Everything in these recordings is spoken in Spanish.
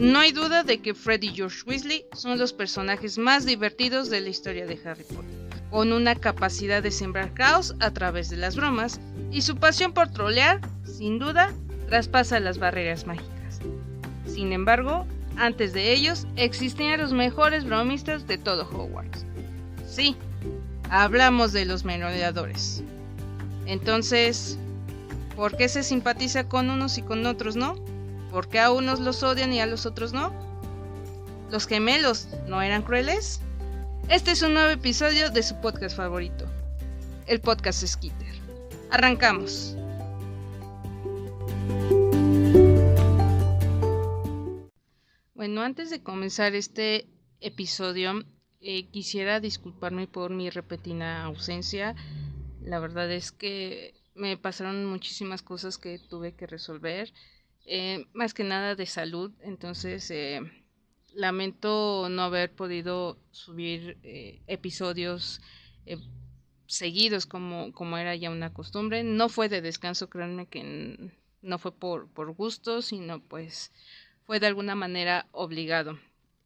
No hay duda de que Fred y George Weasley son los personajes más divertidos de la historia de Harry Potter, con una capacidad de sembrar caos a través de las bromas, y su pasión por trolear, sin duda, traspasa las barreras mágicas. Sin embargo, antes de ellos, existían los mejores bromistas de todo Hogwarts. Sí, hablamos de los merodeadores. Entonces, ¿por qué se simpatiza con unos y con otros no? ¿Por qué a unos los odian y a los otros no? ¿Los gemelos no eran crueles? Este es un nuevo episodio de su podcast favorito, el podcast Skitter. Arrancamos. Bueno, antes de comenzar este episodio, quisiera disculparme por mi repentina ausencia. La verdad es que me pasaron muchísimas cosas que tuve que resolver, más que nada de salud. Entonces, lamento no haber podido subir episodios seguidos como era ya una costumbre. No fue de descanso, créanme que no fue por gusto, sino pues fue de alguna manera obligado.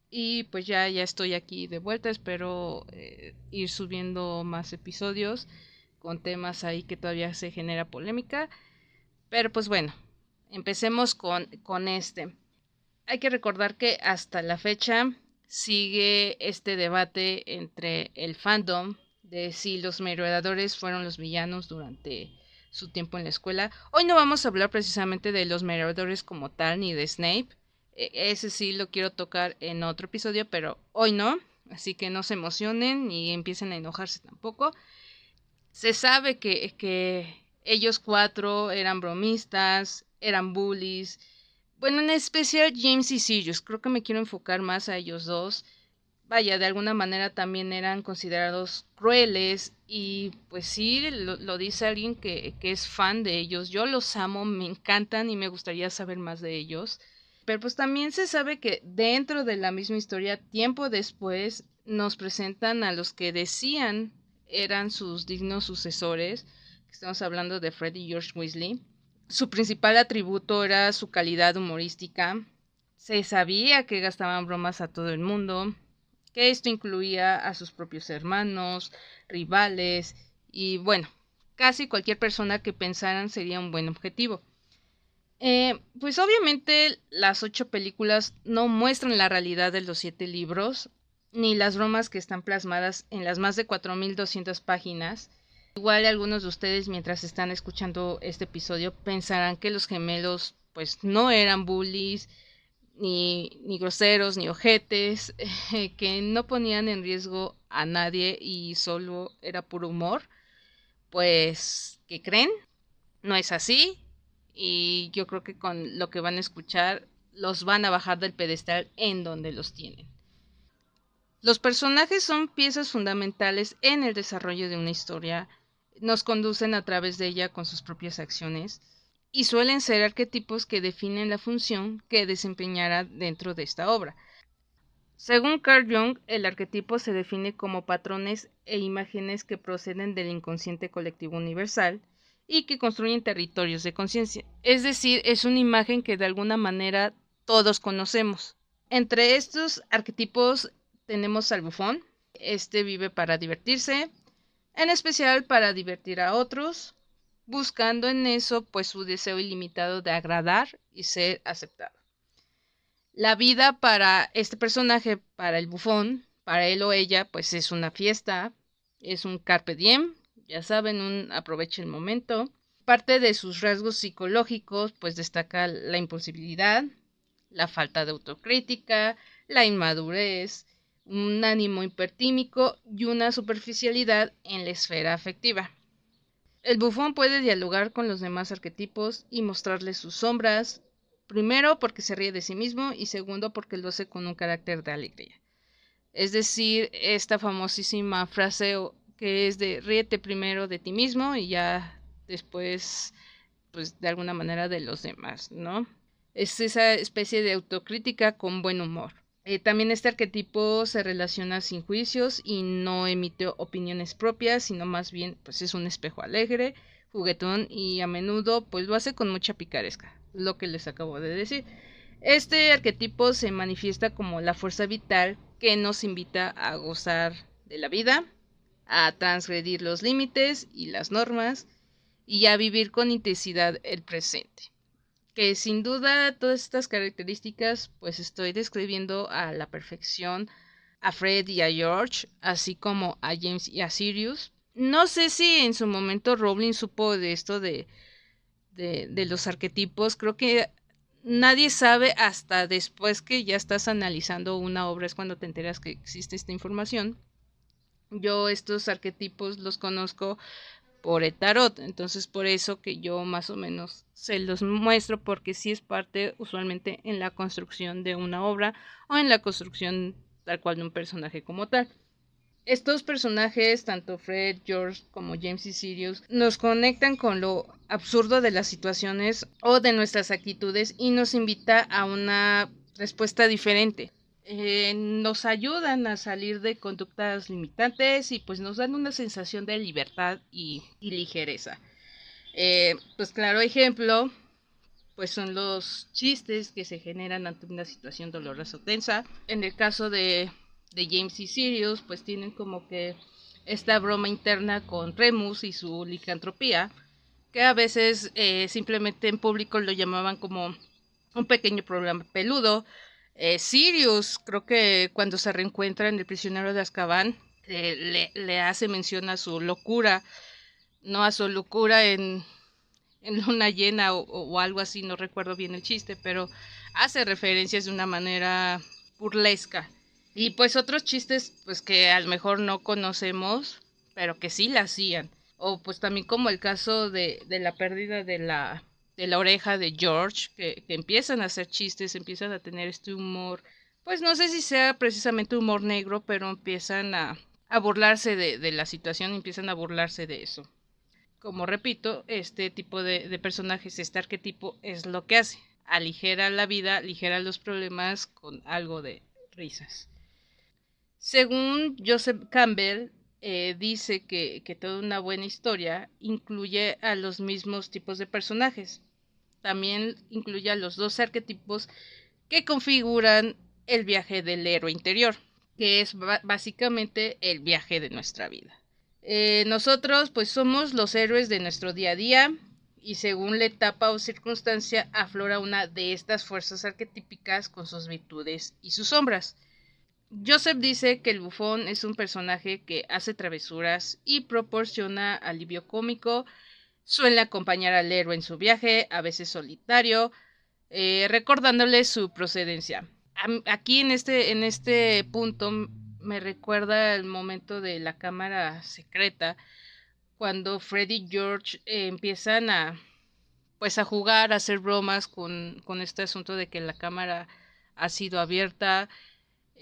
Y pues ya estoy aquí de vuelta. Espero ir subiendo más episodios con temas ahí que todavía se genera polémica. Pero pues bueno, empecemos con este. Hay que recordar que hasta la fecha sigue este debate entre el fandom de si los merodeadores fueron los villanos durante su tiempo en la escuela. Hoy no vamos a hablar precisamente de los merodeadores como tal, ni de Snape. Ese sí lo quiero tocar en otro episodio, pero hoy no. Así que no se emocionen ni empiecen a enojarse tampoco. Se sabe que ellos cuatro eran bromistas, eran bullies. Bueno, en especial James y Sirius. Creo que me quiero enfocar más a ellos dos. Vaya, de alguna manera también eran considerados crueles. Y pues sí, lo dice alguien que es fan de ellos. Yo los amo, me encantan y me gustaría saber más de ellos. Pero pues también se sabe que dentro de la misma historia, tiempo después, nos presentan a los que decían eran sus dignos sucesores. Estamos hablando de Fred y George Weasley. Su principal atributo era su calidad humorística. Se sabía que gastaban bromas a todo el mundo, que esto incluía a sus propios hermanos, rivales y bueno, casi cualquier persona que pensaran sería un buen objetivo. Pues obviamente las 8 películas no muestran la realidad de los 7 libros, ni las bromas que están plasmadas en las más de 4.200 páginas. Igual algunos de ustedes mientras están escuchando este episodio pensarán que los gemelos pues no eran bullies, ni groseros, ni ojetes, que no ponían en riesgo a nadie y solo era puro humor. Pues, ¿qué creen? No es así. Y yo creo que con lo que van a escuchar los van a bajar del pedestal en donde los tienen. Los personajes son piezas fundamentales en el desarrollo de una historia, nos conducen a través de ella con sus propias acciones y suelen ser arquetipos que definen la función que desempeñará dentro de esta obra. Según Carl Jung, el arquetipo se define como patrones e imágenes que proceden del inconsciente colectivo universal y que construyen territorios de conciencia. Es decir, es una imagen que de alguna manera todos conocemos. Entre estos arquetipos tenemos al bufón. Este vive para divertirse, en especial para divertir a otros, buscando en eso pues su deseo ilimitado de agradar y ser aceptado. La vida para este personaje, para el bufón, para él o ella, pues es una fiesta, es un carpe diem, ya saben, un aproveche el momento. Parte de sus rasgos psicológicos, pues destaca la impulsibilidad, la falta de autocrítica, la inmadurez, un ánimo hipertímico y una superficialidad en la esfera afectiva. El bufón puede dialogar con los demás arquetipos y mostrarles sus sombras, primero porque se ríe de sí mismo y segundo porque lo hace con un carácter de alegría. Es decir, esta famosísima frase que es de ríete primero de ti mismo y ya después, pues de alguna manera de los demás, ¿no? Es esa especie de autocrítica con buen humor. También este arquetipo se relaciona sin juicios y no emite opiniones propias, sino más bien pues es un espejo alegre, juguetón y a menudo pues lo hace con mucha picaresca, lo que les acabo de decir. Este arquetipo se manifiesta como la fuerza vital que nos invita a gozar de la vida, a transgredir los límites y las normas y a vivir con intensidad el presente. Que sin duda todas estas características pues estoy describiendo a la perfección a Fred y a George, así como a James y a Sirius. No sé si en su momento Rowling supo de esto de los arquetipos. Creo que nadie sabe hasta después que ya estás analizando una obra, es cuando te enteras que existe esta información. Yo estos arquetipos los conozco por el tarot, entonces por eso que yo más o menos se los muestro, porque sí es parte usualmente en la construcción de una obra o en la construcción tal cual de un personaje como tal. Estos personajes, tanto Fred, George como James y Sirius, nos conectan con lo absurdo de las situaciones o de nuestras actitudes y nos invita a una respuesta diferente. Nos ayudan a salir de conductas limitantes y pues nos dan una sensación de libertad y ligereza. Pues claro ejemplo, pues son los chistes que se generan ante una situación dolorosa o tensa. En el caso de James y Sirius, pues tienen como que esta broma interna con Remus y su licantropía, que a veces simplemente en público lo llamaban como un pequeño problema peludo. Sirius, creo que cuando se reencuentra en El prisionero de Azkaban, le hace mención a su locura, no a su locura en luna llena o algo así, no recuerdo bien el chiste, pero hace referencias de una manera burlesca. Y pues otros chistes pues que a lo mejor no conocemos, pero que sí la hacían. O pues también como el caso de la pérdida de la oreja de George, que empiezan a hacer chistes, empiezan a tener este humor, pues no sé si sea precisamente humor negro, pero empiezan a burlarse de la situación, empiezan a burlarse de eso. Como repito, este tipo de personajes, este arquetipo es lo que hace. Aligera la vida, aligera los problemas con algo de risas. Según Joseph Campbell, dice que toda una buena historia incluye a los mismos tipos de personajes. También incluye a los dos arquetipos que configuran el viaje del héroe interior, que es básicamente el viaje de nuestra vida. Nosotros pues somos los héroes de nuestro día a día y según la etapa o circunstancia aflora una de estas fuerzas arquetípicas con sus virtudes y sus sombras. Joseph dice que el bufón es un personaje que hace travesuras y proporciona alivio cómico, suele acompañar al héroe en su viaje, a veces solitario, recordándole su procedencia. Aquí en este punto me recuerda el momento de la cámara secreta, cuando Fred y George empiezan pues a jugar, a hacer bromas con este asunto de que la cámara ha sido abierta.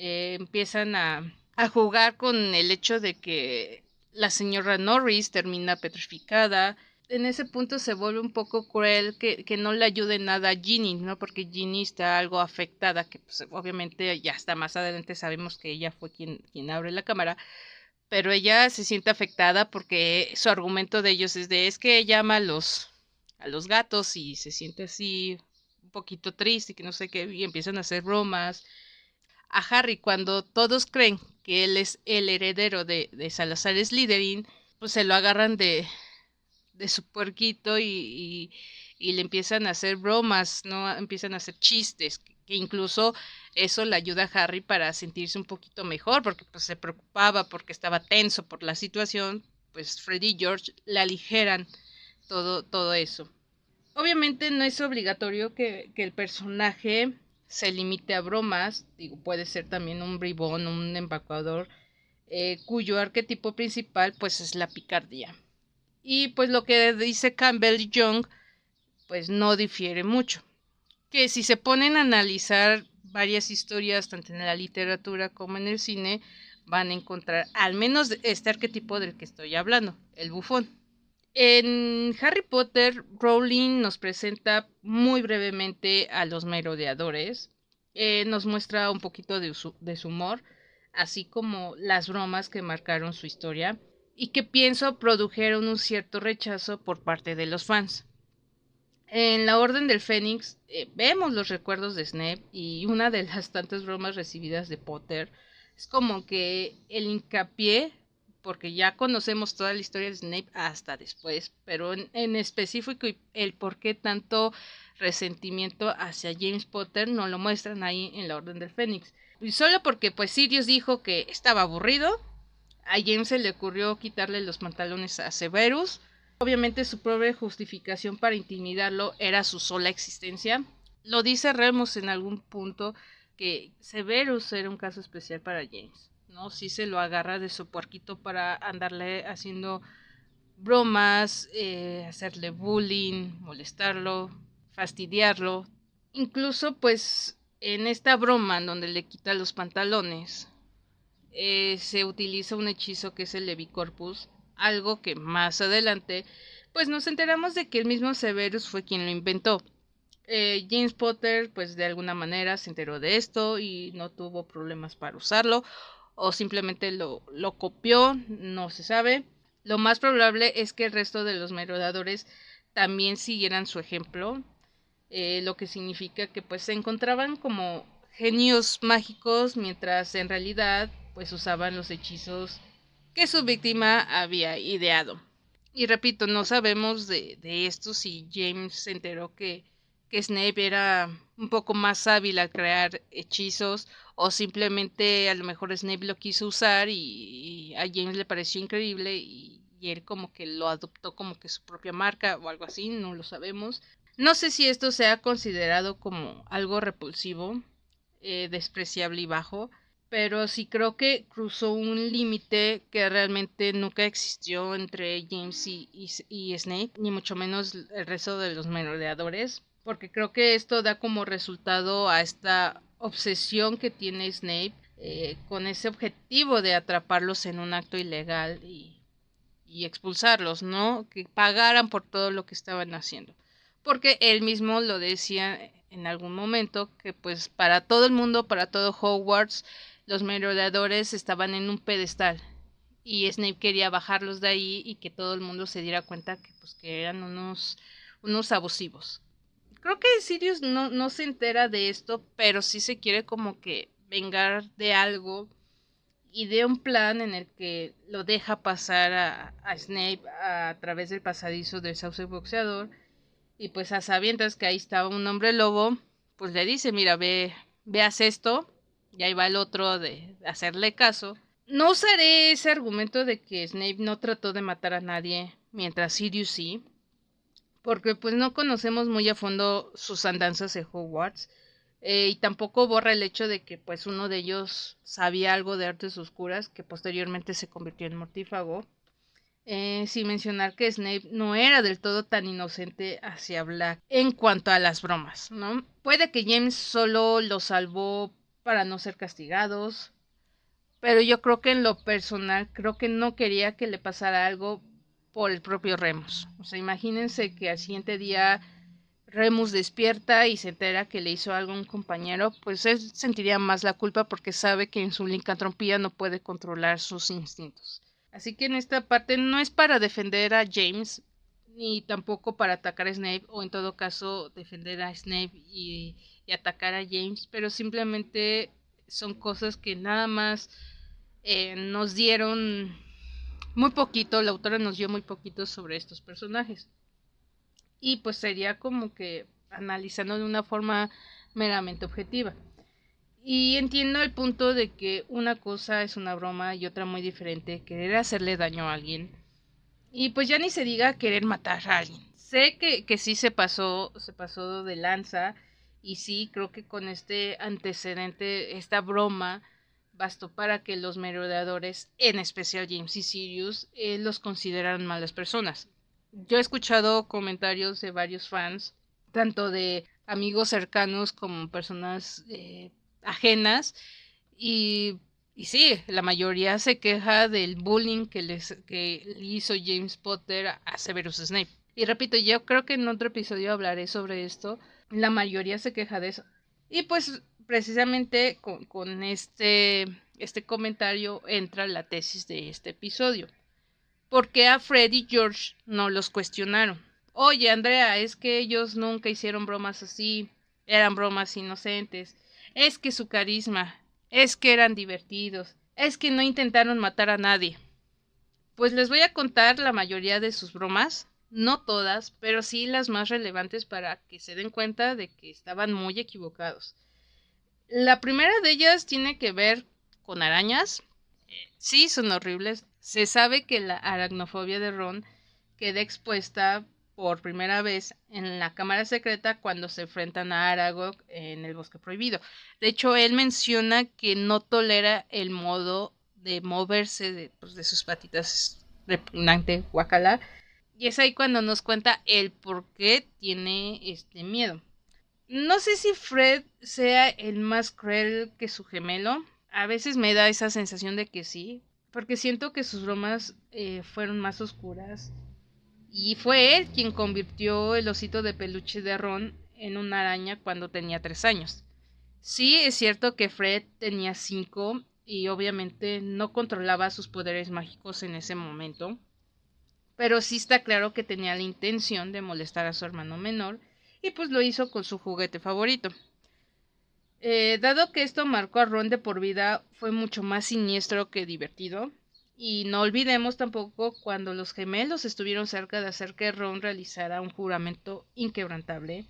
Empiezan a jugar con el hecho de que la señora Norris termina petrificada. En ese punto se vuelve un poco cruel que no le ayude nada a Ginny, ¿no? Porque Ginny está algo afectada, que pues, obviamente ya hasta más adelante sabemos que ella fue quien abre la cámara, pero ella se siente afectada porque su argumento de ellos es que ella ama a los gatos y se siente así un poquito triste y que no sé qué, y empiezan a hacer bromas. A Harry, cuando todos creen que él es el heredero de Salazar Slytherin, pues se lo agarran de su puerquito y le empiezan a hacer bromas, ¿no? Empiezan a hacer chistes, que incluso eso le ayuda a Harry para sentirse un poquito mejor, porque pues se preocupaba, porque estaba tenso por la situación, pues Freddy y George le aligeran todo eso. Obviamente no es obligatorio que el personaje se limite a bromas, digo, puede ser también un bribón, un embaucador, cuyo arquetipo principal pues es la picardía. Y pues lo que dice Campbell y Young pues no difiere mucho. Que si se ponen a analizar varias historias, tanto en la literatura como en el cine, van a encontrar al menos este arquetipo del que estoy hablando, el bufón. En Harry Potter, Rowling nos presenta muy brevemente a los merodeadores, nos muestra un poquito de su humor, así como las bromas que marcaron su historia y que pienso produjeron un cierto rechazo por parte de los fans. En la Orden del Fénix vemos los recuerdos de Snape y una de las tantas bromas recibidas de Potter es como que el hincapié, porque ya conocemos toda la historia de Snape hasta después, pero en específico el por qué tanto resentimiento hacia James Potter no lo muestran ahí en la Orden del Fénix. Y solo porque pues Sirius dijo que estaba aburrido, a James se le ocurrió quitarle los pantalones a Severus. Obviamente su propia justificación para intimidarlo era su sola existencia. Lo dice Remus en algún punto que Severus era un caso especial para James, ¿no? Sí se lo agarra de su puerquito para andarle haciendo bromas, hacerle bullying, molestarlo, fastidiarlo. Incluso pues en esta broma en donde le quita los pantalones, se utiliza un hechizo que es el Levicorpus, algo que más adelante pues nos enteramos de que el mismo Severus fue quien lo inventó. James Potter pues de alguna manera se enteró de esto y no tuvo problemas para usarlo, o simplemente lo copió, no se sabe. Lo más probable es que el resto de los merodeadores también siguieran su ejemplo, lo que significa que pues se encontraban como genios mágicos mientras en realidad pues usaban los hechizos que su víctima había ideado. Y repito, no sabemos de esto si James se enteró que Snape era un poco más hábil al crear hechizos, o simplemente a lo mejor Snape lo quiso usar y a James le pareció increíble y él como que lo adoptó como que su propia marca o algo así, no lo sabemos. No sé si esto sea considerado como algo repulsivo, despreciable y bajo, pero sí creo que cruzó un límite que realmente nunca existió entre James y Snape, ni mucho menos el resto de los merodeadores, porque creo que esto da como resultado a esta obsesión que tiene Snape, con ese objetivo de atraparlos en un acto ilegal y expulsarlos, ¿no? Que pagaran por todo lo que estaban haciendo. Porque él mismo lo decía en algún momento, que pues para todo el mundo, para todo Hogwarts, los merodeadores estaban en un pedestal y Snape quería bajarlos de ahí y que todo el mundo se diera cuenta que pues que eran unos abusivos. Creo que Sirius no se entera de esto, pero sí se quiere como que vengar de algo y de un plan en el que lo deja pasar a Snape a través del pasadizo del sauce boxeador, y pues a sabiendas que ahí estaba un hombre lobo, pues le dice, mira, veas esto, y ahí va el otro de hacerle caso. No usaré ese argumento de que Snape no trató de matar a nadie, mientras Sirius sí, porque pues no conocemos muy a fondo sus andanzas en Hogwarts, y tampoco borra el hecho de que pues uno de ellos sabía algo de artes oscuras que posteriormente se convirtió en mortífago, sin mencionar que Snape no era del todo tan inocente hacia Black en cuanto a las bromas, ¿no? Puede que James solo lo salvó para no ser castigados, pero yo creo que en lo personal, creo que no quería que le pasara algo por el propio Remus. O sea, imagínense que al siguiente día Remus despierta y se entera que le hizo algo a un compañero, pues él sentiría más la culpa porque sabe que en su licantropía no puede controlar sus instintos. Así que en esta parte no es para defender a James, ni tampoco para atacar a Snape, o en todo caso defender a Snape y atacar a James, pero simplemente son cosas que nada más nos dieron muy poquito, la autora nos dio muy poquito sobre estos personajes. Y pues sería como que analizando de una forma meramente objetiva. Y entiendo el punto de que una cosa es una broma y otra muy diferente, querer hacerle daño a alguien. Y pues ya ni se diga querer matar a alguien. Sé que sí se pasó de lanza, y sí, creo que con este antecedente, esta broma, bastó para que los merodeadores, en especial James y Sirius, los consideraran malas personas. Yo he escuchado comentarios de varios fans, tanto de amigos cercanos como personas ajenas, y sí, la mayoría se queja del bullying que le hizo James Potter a Severus Snape. Y repito, yo creo que en otro episodio hablaré sobre esto. La mayoría se queja de eso. Y pues precisamente con este comentario entra la tesis de este episodio. ¿Por qué a Fred y George no los cuestionaron? oye Andrea, es que ellos nunca hicieron bromas así, eran bromas inocentes, es que su carisma, es que eran divertidos, es que no intentaron matar a nadie. Pues les voy a contar la mayoría de sus bromas, no todas, pero sí las más relevantes para que se den cuenta de que estaban muy equivocados. La primera de ellas tiene que ver con arañas. Sí, son horribles. Se sabe que la aracnofobia de Ron queda expuesta por primera vez en la cámara secreta cuando se enfrentan a Aragog en el bosque prohibido. De hecho, él menciona que no tolera el modo de moverse de sus patitas repugnante, guacala. Y es ahí cuando nos cuenta el por qué tiene este miedo. No sé si Fred sea el más cruel que su gemelo. A veces me da esa sensación de que sí, porque siento que sus bromas fueron más oscuras. Y fue él quien convirtió el osito de peluche de Ron en una araña cuando tenía 3 años. Sí, es cierto que Fred tenía 5 y obviamente no controlaba sus poderes mágicos en ese momento, pero sí está claro que tenía la intención de molestar a su hermano menor y pues lo hizo con su juguete favorito. Dado que esto marcó a Ron de por vida, fue mucho más siniestro que divertido. Y no olvidemos tampoco cuando los gemelos estuvieron cerca de hacer que Ron realizara un juramento inquebrantable.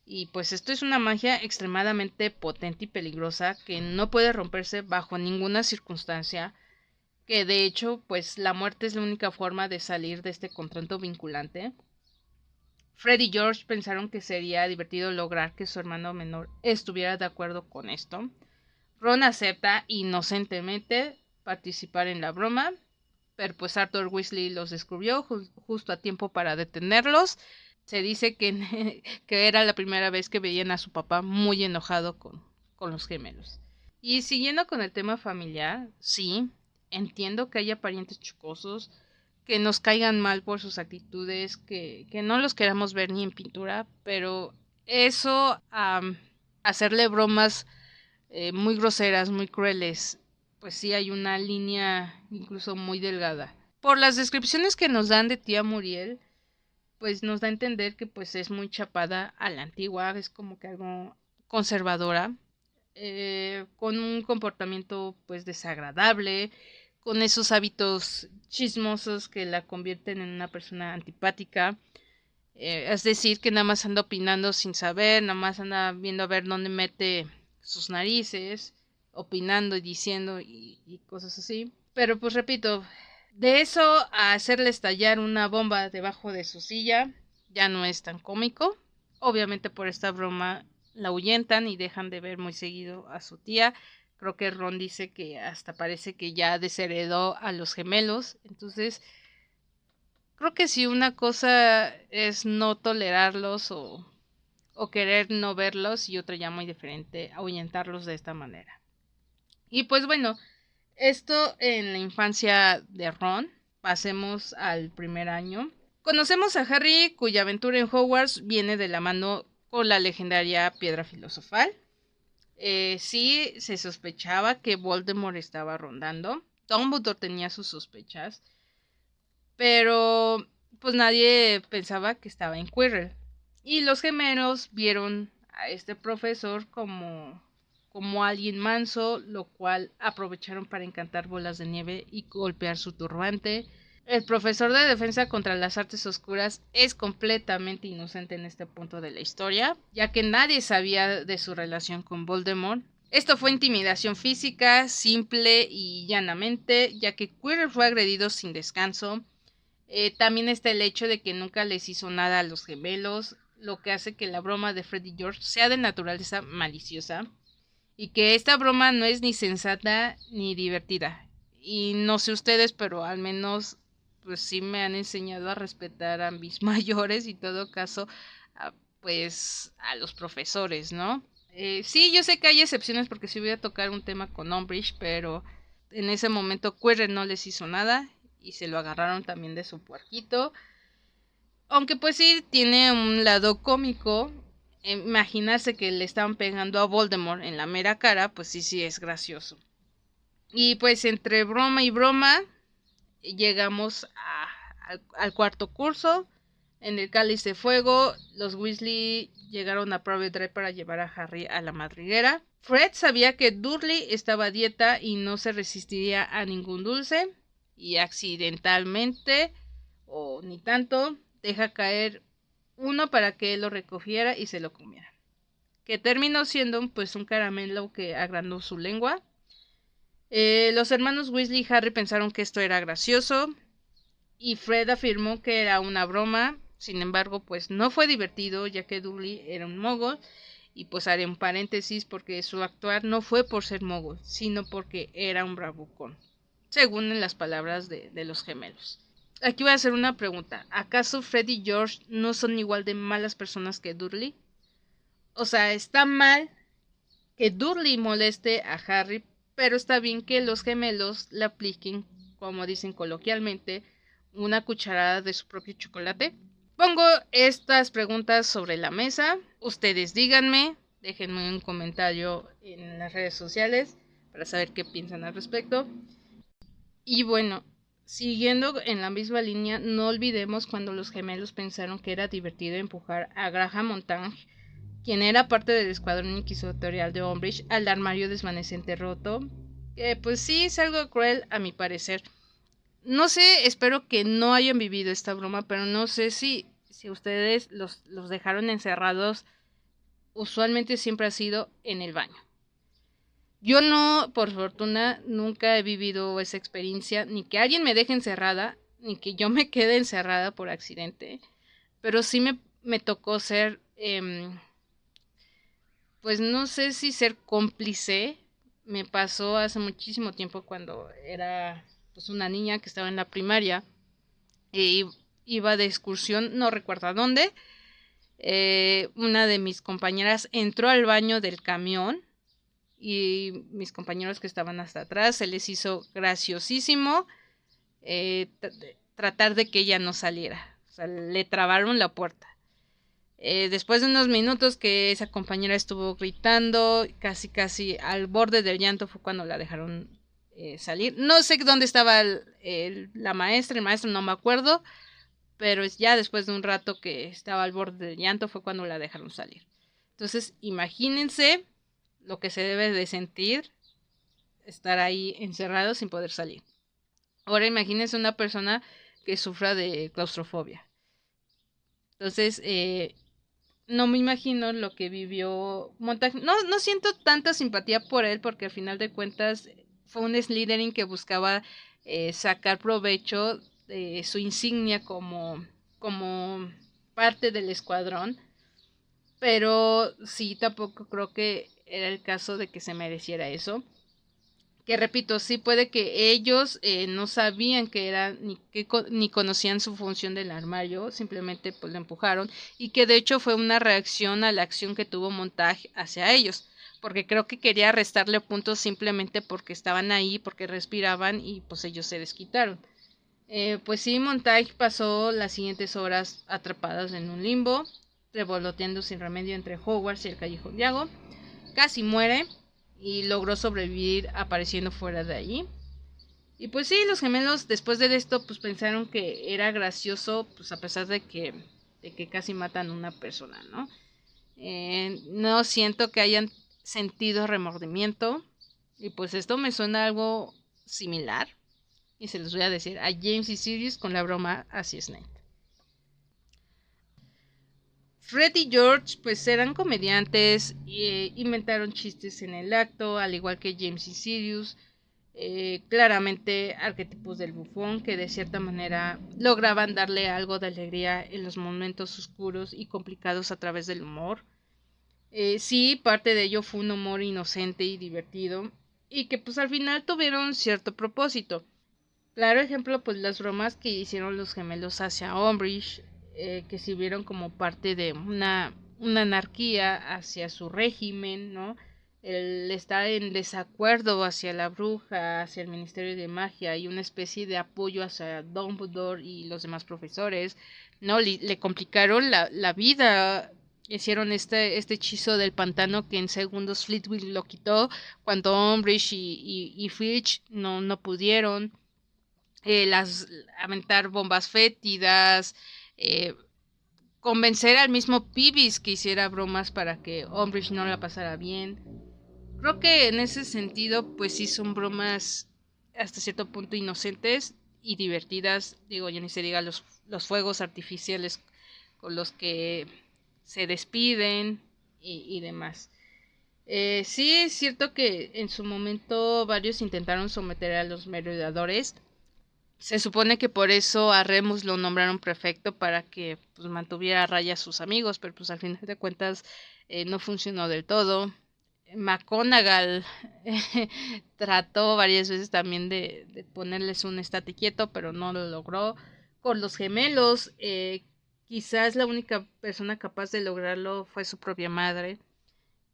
Y pues esto es una magia extremadamente potente y peligrosa que no puede romperse bajo ninguna circunstancia. Que de hecho, pues la muerte es la única forma de salir de este contrato vinculante. Fred y George pensaron que sería divertido lograr que su hermano menor estuviera de acuerdo con esto. Ron acepta inocentemente participar en la broma, pero pues Arthur Weasley los descubrió justo a tiempo para detenerlos. Se dice que, que era la primera vez que veían a su papá muy enojado con los gemelos. Y siguiendo con el tema familiar, sí, entiendo que haya parientes chocosos, que nos caigan mal por sus actitudes, que no los queramos ver ni en pintura, pero eso, hacerle bromas muy groseras, muy crueles, pues sí hay una línea incluso muy delgada. Por las descripciones que nos dan de tía Muriel, pues nos da a entender que pues es muy chapada a la antigua, es como que algo conservadora, con un comportamiento pues desagradable, con esos hábitos chismosos que la convierten en una persona antipática. Es decir, que nada más anda opinando sin saber, nada más anda viendo a ver dónde mete sus narices, opinando y diciendo y cosas así. Pero pues repito, de eso a hacerle estallar una bomba debajo de su silla, ya no es tan cómico. Obviamente por esta broma la ahuyentan y dejan de ver muy seguido a su tía. Creo que Ron dice que hasta parece que ya desheredó a los gemelos. Entonces, creo que si una cosa es no tolerarlos o querer no verlos y otra ya muy diferente, ahuyentarlos de esta manera. Y pues bueno, esto en la infancia de Ron. Pasemos al primer año. Conocemos a Harry, cuya aventura en Hogwarts viene de la mano con la legendaria piedra filosofal. Sí, se sospechaba que Voldemort estaba rondando. Dumbledore tenía sus sospechas, pero pues nadie pensaba que estaba en Quirrell. Y los gemelos vieron a este profesor como alguien manso, lo cual aprovecharon para encantar bolas de nieve y golpear su turbante. El profesor de defensa contra las artes oscuras es completamente inocente en este punto de la historia, ya que nadie sabía de su relación con Voldemort. Esto fue intimidación física, simple y llanamente, ya que Quirrell fue agredido sin descanso. También está el hecho de que nunca les hizo nada a los gemelos, lo que hace que la broma de Fred y George sea de naturaleza maliciosa y que esta broma no es ni sensata ni divertida. Y no sé ustedes, pero al menos pues sí me han enseñado a respetar a mis mayores y en todo caso pues a los profesores, ¿no? Sí, yo sé que hay excepciones porque sí voy a tocar un tema con Umbridge, pero en ese momento Quirrell no les hizo nada y se lo agarraron también de su puerquito. Aunque pues sí tiene un lado cómico. Imaginarse que le estaban pegando a Voldemort en la mera cara, pues sí es gracioso. Y pues entre broma y broma llegamos al cuarto curso, En el Cáliz de Fuego, los Weasley llegaron a Private Drive para llevar a Harry a la madriguera. Fred sabía que Dudley estaba a dieta y no se resistiría a ningún dulce, y accidentalmente, o ni tanto, deja caer uno para que él lo recogiera y se lo comiera, que terminó siendo pues un caramelo que agrandó su lengua. Los hermanos Weasley y Harry pensaron que esto era gracioso, y Fred afirmó que era una broma. Sin embargo, pues no fue divertido, ya que Dudley era un mogul. Y pues haré un paréntesis porque su actuar no fue por ser mogul, sino porque era un bravucón, según en las palabras de los gemelos. Aquí voy a hacer una pregunta. ¿Acaso Fred y George no son igual de malas personas que Dudley? O sea, está mal que Dudley moleste a Harry, pero está bien que los gemelos le apliquen, como dicen coloquialmente, una cucharada de su propio chocolate. Pongo estas preguntas sobre la mesa. Ustedes díganme, déjenme un comentario en las redes sociales para saber qué piensan al respecto. Y bueno, siguiendo en la misma línea, no olvidemos cuando los gemelos pensaron que era divertido empujar a Graham Montague, quien era parte del escuadrón inquisitorial de Umbridge, al armario desvaneciente roto. Pues sí, es algo cruel a mi parecer. No sé, espero que no hayan vivido esta broma, pero no sé si ustedes los dejaron encerrados. Usualmente siempre ha sido en el baño. Yo no, por fortuna, nunca he vivido esa experiencia, ni que alguien me deje encerrada, ni que yo me quede encerrada por accidente, pero sí me tocó ser, pues no sé si ser cómplice. Me pasó hace muchísimo tiempo cuando era pues una niña que estaba en la primaria e iba de excursión, no recuerdo a dónde. Una de mis compañeras entró al baño del camión y mis compañeros que estaban hasta atrás se les hizo graciosísimo tratar de que ella no saliera. O sea, le trabaron la puerta. Después de unos minutos que esa compañera estuvo gritando, casi al borde del llanto, fue cuando la dejaron salir. No sé dónde estaba la maestra, el maestro, no me acuerdo, pero ya después de un rato que estaba al borde del llanto fue cuando la dejaron salir. Entonces, imagínense lo que se debe de sentir estar ahí encerrado sin poder salir. Ahora imagínense una persona que sufra de claustrofobia. Entonces, no me imagino lo que vivió Montague. No siento tanta simpatía por él porque al final de cuentas fue un Slytherin que buscaba sacar provecho de su insignia como parte del escuadrón. Pero sí, tampoco creo que era el caso de que se mereciera eso. Que repito, sí puede que ellos no sabían que era ni conocían su función del armario, simplemente pues lo empujaron, y que de hecho fue una reacción a la acción que tuvo Montague hacia ellos, porque creo que quería restarle puntos simplemente porque estaban ahí, porque respiraban y pues ellos se desquitaron. Pues sí, Montague pasó las siguientes horas atrapadas en un limbo, revoloteando sin remedio entre Hogwarts y el Callejón Diago. Casi muere y logró sobrevivir apareciendo fuera de allí. Y pues sí, los gemelos después de esto pues pensaron que era gracioso, pues a pesar de que casi matan a una persona, ¿no? No siento que hayan sentido remordimiento, y pues esto me suena algo similar, y se los voy a decir, a James y Sirius con la broma hacia Snape. Fred y George pues eran comediantes, inventaron chistes en el acto, al igual que James y Sirius, claramente arquetipos del bufón que de cierta manera lograban darle algo de alegría en los momentos oscuros y complicados a través del humor. Sí, parte de ello fue un humor inocente y divertido, y que pues al final tuvieron cierto propósito. Claro ejemplo, pues las bromas que hicieron los gemelos hacia Umbridge, que sirvieron como parte de una anarquía hacia su régimen, ¿no? El estar en desacuerdo hacia la bruja, hacia el Ministerio de Magia, y una especie de apoyo hacia Dumbledore y los demás profesores, ¿no? Le complicaron la vida. Hicieron este hechizo del pantano que en segundos Flitwick lo quitó, cuando Umbridge y Filch no pudieron. Aventar bombas fétidas, convencer al mismo Peeves que hiciera bromas para que Umbridge no la pasara bien. Creo que en ese sentido, pues sí son bromas hasta cierto punto inocentes y divertidas. Digo, ya ni se diga los fuegos artificiales con los que se despiden y demás. Sí es cierto que en su momento varios intentaron someter a los merodeadores. Se supone que por eso a Remus lo nombraron prefecto para que pues, mantuviera a raya a sus amigos, pero pues al final de cuentas no funcionó del todo. McGonagall trató varias veces también de ponerles un estate quieto, pero no lo logró. Con los gemelos, quizás la única persona capaz de lograrlo fue su propia madre.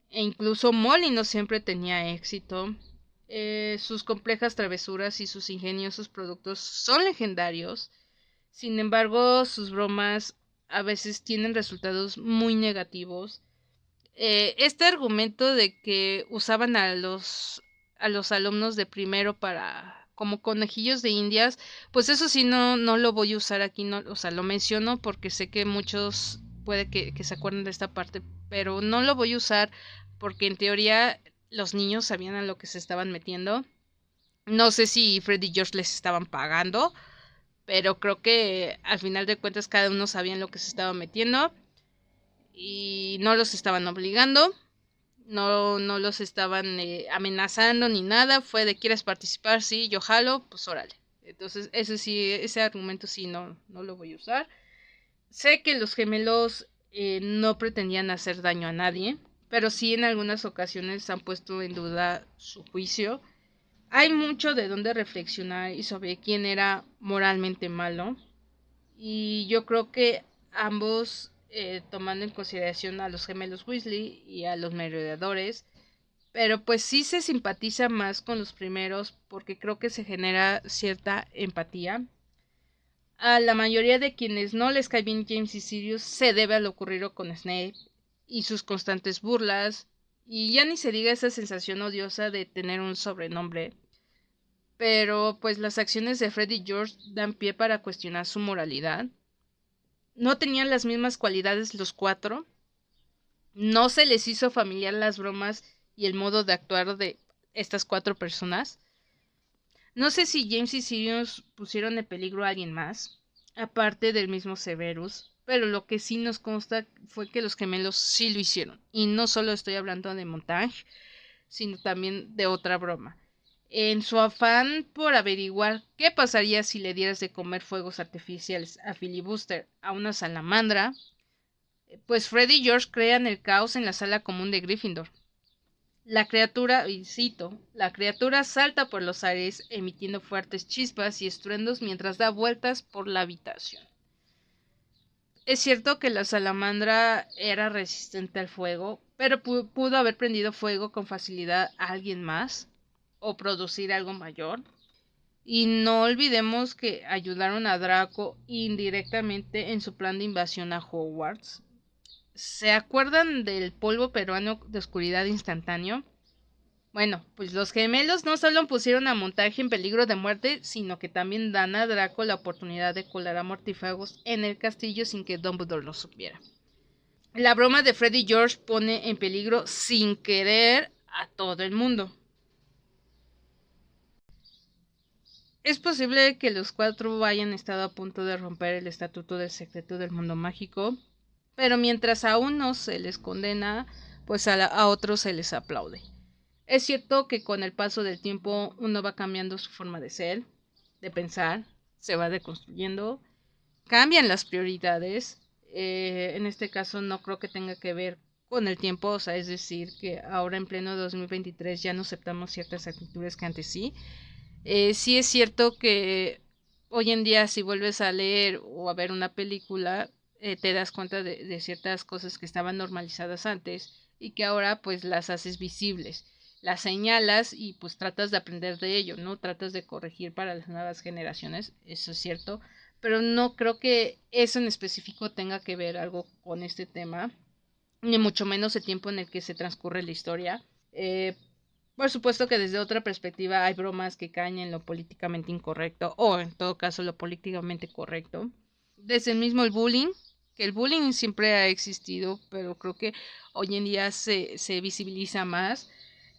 E incluso Molly no siempre tenía éxito. Sus complejas travesuras y sus ingeniosos productos son legendarios. Sin embargo, sus bromas a veces tienen resultados muy negativos. Este argumento de que usaban a los alumnos de primero para como conejillos de indias, pues eso sí no lo voy a usar aquí, no, o sea, lo menciono porque sé que muchos puede que se acuerden de esta parte, pero no lo voy a usar porque en teoría los niños sabían a lo que se estaban metiendo. No sé si Fred y George les estaban pagando, pero creo que al final de cuentas cada uno sabía en lo que se estaba metiendo y no los estaban obligando, no los estaban amenazando ni nada, fue de quieres participar, sí, yo jalo, pues órale. Entonces ese sí, ese argumento sí no lo voy a usar. Sé que los gemelos no pretendían hacer daño a nadie, pero sí en algunas ocasiones han puesto en duda su juicio. Hay mucho de donde reflexionar y sobre quién era moralmente malo. Y yo creo que ambos, tomando en consideración a los gemelos Weasley y a los merodeadores, pero pues sí se simpatiza más con los primeros porque creo que se genera cierta empatía. A la mayoría de quienes no les cae bien James y Sirius se debe a lo ocurrido con Snape y sus constantes burlas, y ya ni se diga esa sensación odiosa de tener un sobrenombre. Pero pues las acciones de Fred y George dan pie para cuestionar su moralidad. No tenían las mismas cualidades los cuatro. No se les hizo familiar las bromas y el modo de actuar de estas cuatro personas. No sé si James y Sirius pusieron en peligro a alguien más, aparte del mismo Severus, pero lo que sí nos consta fue que los gemelos sí lo hicieron. Y no solo estoy hablando de Montague, sino también de otra broma. En su afán por averiguar qué pasaría si le dieras de comer fuegos artificiales a Filibuster, a una salamandra, pues Fred y George crean el caos en la sala común de Gryffindor. La criatura, y cito, la criatura salta por los aires emitiendo fuertes chispas y estruendos mientras da vueltas por la habitación. Es cierto que la salamandra era resistente al fuego, pero pudo haber prendido fuego con facilidad a alguien más o producir algo mayor. Y no olvidemos que ayudaron a Draco indirectamente en su plan de invasión a Hogwarts. ¿Se acuerdan del polvo peruano de oscuridad instantáneo? Bueno, pues los gemelos no solo pusieron a Montague en peligro de muerte, sino que también dan a Draco la oportunidad de colar a mortífagos en el castillo sin que Dumbledore lo supiera. La broma de Fred y George pone en peligro sin querer a todo el mundo. Es posible que los cuatro hayan estado a punto de romper el estatuto del secreto del mundo mágico, pero mientras a unos se les condena, pues a otros se les aplaude. Es cierto que con el paso del tiempo uno va cambiando su forma de ser, de pensar, se va deconstruyendo, cambian las prioridades. En este caso no creo que tenga que ver con el tiempo, o sea, es decir, que ahora en pleno 2023 ya no aceptamos ciertas actitudes que antes sí. Sí es cierto que hoy en día si vuelves a leer o a ver una película, te das cuenta de ciertas cosas que estaban normalizadas antes y que ahora pues las haces visibles, las señalas y pues tratas de aprender de ello, ¿no? Tratas de corregir para las nuevas generaciones, eso es cierto, pero no creo que eso en específico tenga que ver algo con este tema, ni mucho menos el tiempo en el que se transcurre la historia. Por supuesto que desde otra perspectiva hay bromas que caen en lo políticamente incorrecto o en todo caso lo políticamente correcto. Desde el mismo el bullying. que el bullying siempre ha existido, pero creo que hoy en día se visibiliza más.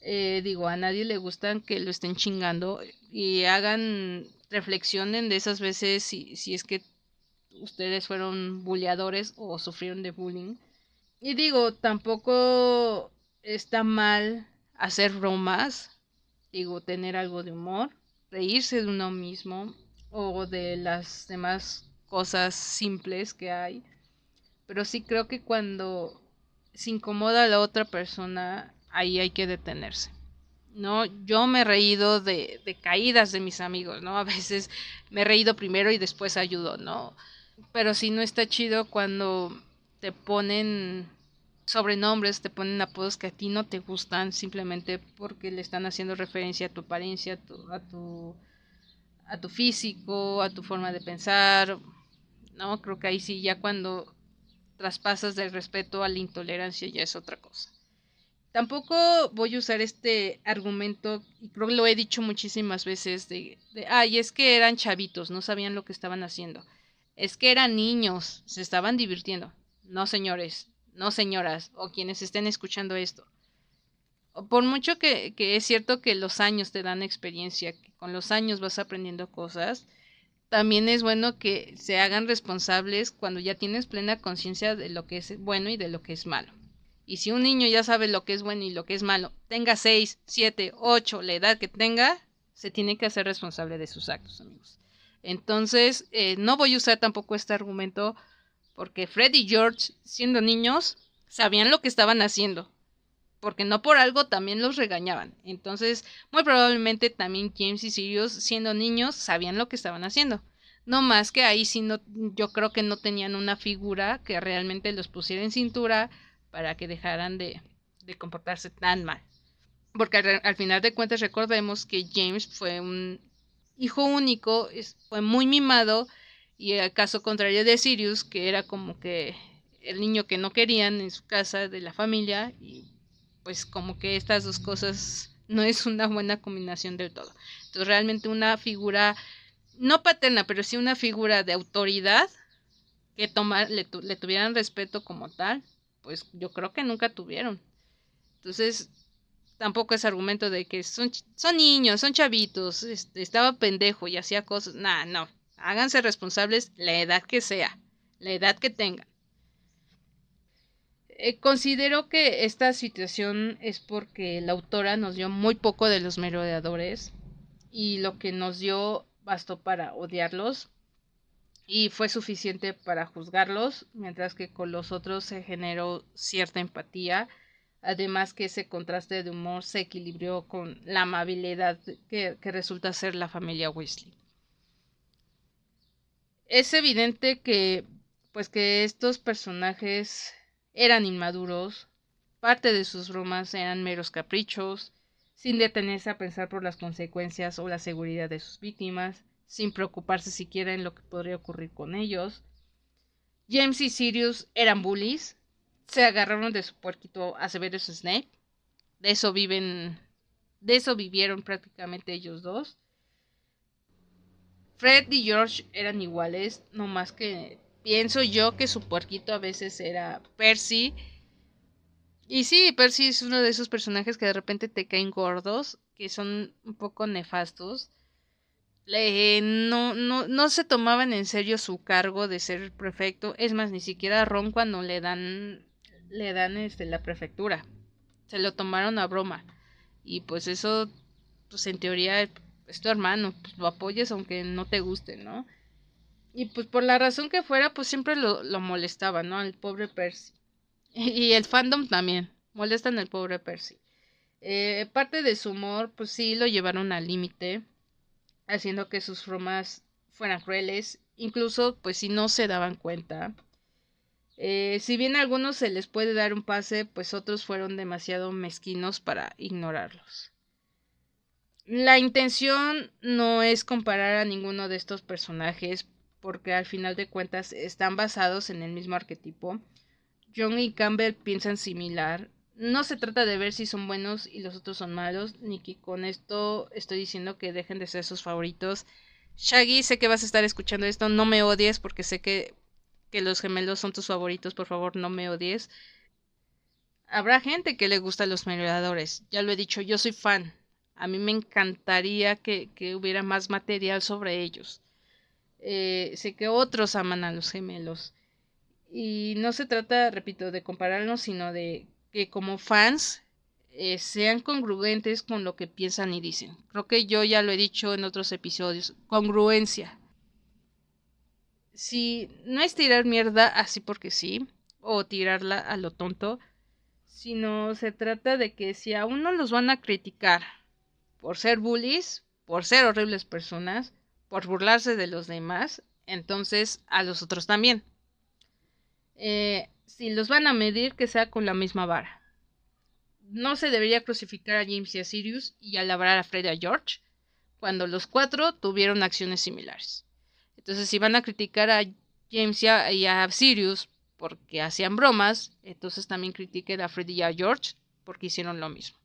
A nadie le gustan que lo estén chingando y hagan, reflexionen de esas veces si es que ustedes fueron bulleadores o sufrieron de bullying. Y tampoco está mal hacer bromas, tener algo de humor, reírse de uno mismo o de las demás cosas simples que hay. Pero sí creo que cuando se incomoda a la otra persona, ahí hay que detenerse. ¿No? Yo me he reído de caídas de mis amigos, ¿no? A veces me he reído primero y después ayudo, ¿no? Pero sí no está chido cuando te ponen sobrenombres, te ponen apodos que a ti no te gustan simplemente porque le están haciendo referencia a tu apariencia, a tu físico, a tu forma de pensar, ¿no? Creo que ahí sí, ya cuando traspasas del respeto a la intolerancia ya es otra cosa. Tampoco voy a usar este argumento, y creo que lo he dicho muchísimas veces, ay, es que eran chavitos, no sabían lo que estaban haciendo. Es que eran niños, se estaban divirtiendo. No, señores, no, señoras, o quienes estén escuchando esto. Por mucho que es cierto que los años te dan experiencia, que con los años vas aprendiendo cosas, también es bueno que se hagan responsables cuando ya tienes plena conciencia de lo que es bueno y de lo que es malo. Y si un niño ya sabe lo que es bueno y lo que es malo, tenga 6, 7, 8, la edad que tenga, se tiene que hacer responsable de sus actos, amigos. Entonces, no voy a usar tampoco este argumento porque Fred y George, siendo niños, sabían lo que estaban haciendo. Porque no por algo también los regañaban. Entonces, muy probablemente también James y Sirius, siendo niños, sabían lo que estaban haciendo. No más que ahí sí no, yo creo que no tenían una figura que realmente los pusiera en cintura para que dejaran de comportarse tan mal. Porque al final de cuentas recordemos que James fue un hijo único, fue muy mimado, y el caso contrario de Sirius, que era como que el niño que no querían en su casa de la familia, y pues como que estas dos cosas no es una buena combinación del todo. Entonces realmente una figura, no paterna, pero sí una figura de autoridad que le tuvieran respeto como tal, pues yo creo que nunca tuvieron. Entonces tampoco es argumento de que son niños, son chavitos, estaba pendejo y hacía cosas. Nah, no. Háganse responsables la edad que sea, la edad que tengan. Considero que esta situación es porque la autora nos dio muy poco de los merodeadores y lo que nos dio bastó para odiarlos y fue suficiente para juzgarlos, mientras que con los otros se generó cierta empatía. Además que ese contraste de humor se equilibró con la amabilidad que resulta ser la familia Weasley. Es evidente que estos personajes eran inmaduros, parte de sus bromas eran meros caprichos, sin detenerse a pensar por las consecuencias o la seguridad de sus víctimas, sin preocuparse siquiera en lo que podría ocurrir con ellos. James y Sirius eran bullies, se agarraron de su puerquito a Severus Snape, de eso vivieron prácticamente ellos dos. Fred y George eran iguales, no más que pienso yo que su puerquito a veces era Percy. Y sí, Percy es uno de esos personajes que de repente te caen gordos, que son un poco nefastos. No se tomaban en serio su cargo de ser prefecto. Es más, ni siquiera a Ron cuando le dan la prefectura. Se lo tomaron a broma. Y pues eso, pues en teoría es tu hermano, pues lo apoyes aunque no te guste, ¿no? Y pues por la razón que fuera, pues siempre lo molestaba, ¿no? Al pobre Percy. Y el fandom también, molestan al pobre Percy. Parte de su humor, pues sí lo llevaron al límite, haciendo que sus bromas fueran crueles, incluso pues si no se daban cuenta. Si bien a algunos se les puede dar un pase, pues otros fueron demasiado mezquinos para ignorarlos. La intención no es comparar a ninguno de estos personajes porque al final de cuentas están basados en el mismo arquetipo. John y Campbell piensan similar. No se trata de ver si son buenos y los otros son malos, ni que con esto estoy diciendo que dejen de ser sus favoritos. Shaggy, sé que vas a estar escuchando esto, no me odies porque sé que que los gemelos son tus favoritos, por favor no me odies. Habrá gente que le gusta los merodeadores, ya lo he dicho, yo soy fan. A mí me encantaría que hubiera más material sobre ellos. Sé que otros aman a los gemelos. Y no se trata, repito, de compararlos, sino de que como fans sean congruentes con lo que piensan y dicen. Creo que yo ya lo he dicho en otros episodios. Congruencia. Si no es tirar mierda así porque sí, o tirarla a lo tonto, sino se trata de que si a uno los van a criticar por ser bullies, por ser horribles personas, por burlarse de los demás, entonces a los otros también. Si los van a medir, que sea con la misma vara. No se debería crucificar a James y a Sirius y alabrar a Fred y a George, cuando los 4 tuvieron acciones similares. Entonces, si van a criticar a James y a Sirius porque hacían bromas, entonces también critiquen a Fred y a George porque hicieron lo mismo.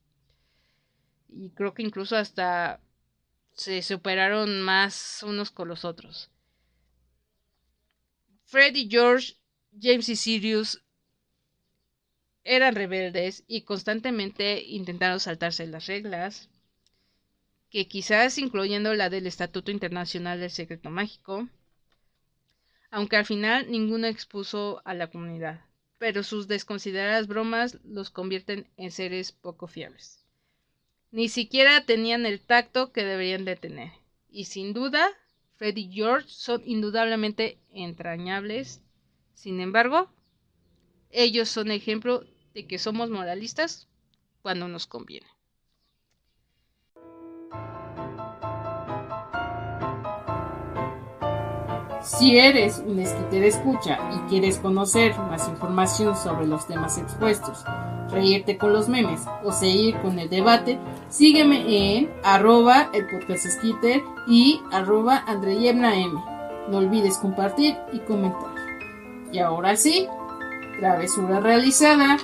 Y creo que incluso hasta se superaron más unos con los otros. Fred y George, James y Sirius eran rebeldes y constantemente intentaron saltarse las reglas, que quizás incluyendo la del Estatuto Internacional del Secreto Mágico, aunque al final ninguno expuso a la comunidad, pero sus desconsideradas bromas los convierten en seres poco fiables. Ni siquiera tenían el tacto que deberían de tener, y sin duda, Fred y George son indudablemente entrañables. Sin embargo, ellos son ejemplo de que somos moralistas cuando nos conviene. Si eres un esquiter escucha y quieres conocer más información sobre los temas expuestos, reírte con los memes o seguir con el debate, sígueme en @elpodcastesquiter y @andreyevnam. No olvides compartir y comentar. Y ahora sí, travesura realizada.